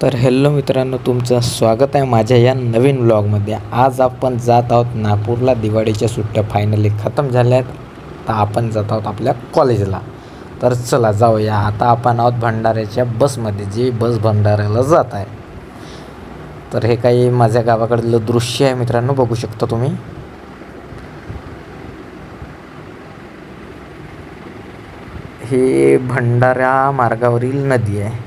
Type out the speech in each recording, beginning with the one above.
तर हॅलो मित्रांनो, तुमचं स्वागत आहे माझ्या या नवीन व्लॉगमध्ये. आज आपण जात आहोत नागपूरला. दिवाळीच्या सुट्ट्या फायनली खतम झाल्या आहेत. तर आपण जात आहोत आपल्या कॉलेजला. तर चला जाऊया. आता आपण आहोत भंडाऱ्याच्या बसमध्ये, जी बस भंडाऱ्याला जात आहे. तर हे काही माझ्या गावाकडलं दृश्य आहे मित्रांनो, बघू शकता तुम्ही. हे भंडारा मार्गावरील नदी आहे.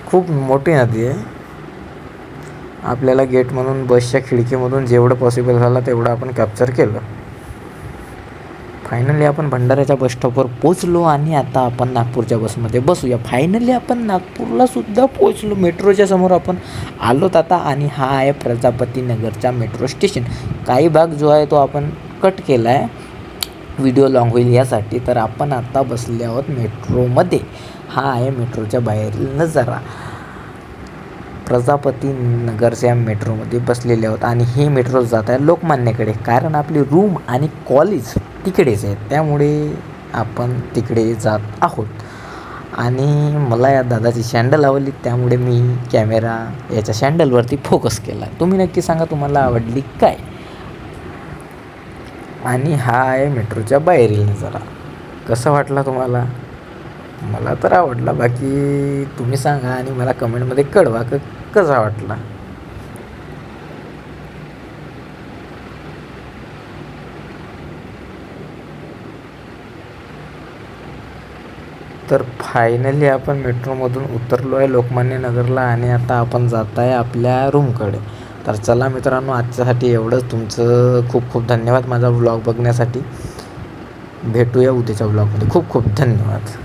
खूप मोठी नदी आहे. आपल्याला गेटमधून, बसच्या खिडकीमधून जेवढं पॉसिबल झालं तेवढं आपण कॅप्चर केलं. फायनली आपण भंडाऱ्याच्या बसस्टॉपवर पोचलो आणि आता आपण नागपूरच्या बसमध्ये बसूया. फायनली आपण नागपूरला सुद्धा पोचलो. मेट्रोच्या समोर आपण आलोत आता. आणि हा आहे प्रजापतीनगरचा मेट्रो स्टेशन. काही भाग जो आहे तो आपण कट केला आहे, व्हिडिओ लॉंग होईल यासाठी. तर आपण आता बसले आहोत मेट्रोमध्ये. हा आहे मेट्रोच्या बाहेरील नजारा. प्रजापतीनगरच्या मेट्रोमध्ये बसलेले आहोत आणि ही मेट्रो जात आहे लोकमान्यकडे, कारण आपली रूम आणि कॉलेज तिकडेच आहे, त्यामुळे आपण तिकडे जात आहोत. आणि मला या दादाची सँडल आवडली, त्यामुळे मी कॅमेरा याच्या सँडलवरती फोकस केला. तुम्ही नक्की सांगा तुम्हाला आवडली काय. आणि हा आहे मेट्रोच्या बाहेरील नजारा. कसा वाटला तुम्हाला? मला तर आवडला. बाकी तुम्ही सांगा आणि मला कमेंटमध्ये कळवा कसा वाटला. तर फायनली आपण मेट्रोमधून उतरलो आहे लोकमान्य नगरला आणि आता आपण जात आहे आपल्या रूमकडे. तर चला मित्रांनो, आजच्यासाठी एवढंच. तुमचं खूप खूप धन्यवाद माझा व्लॉग बघण्यासाठी. भेटूया उद्याच्या व्लॉगमध्ये. खूप खूप धन्यवाद.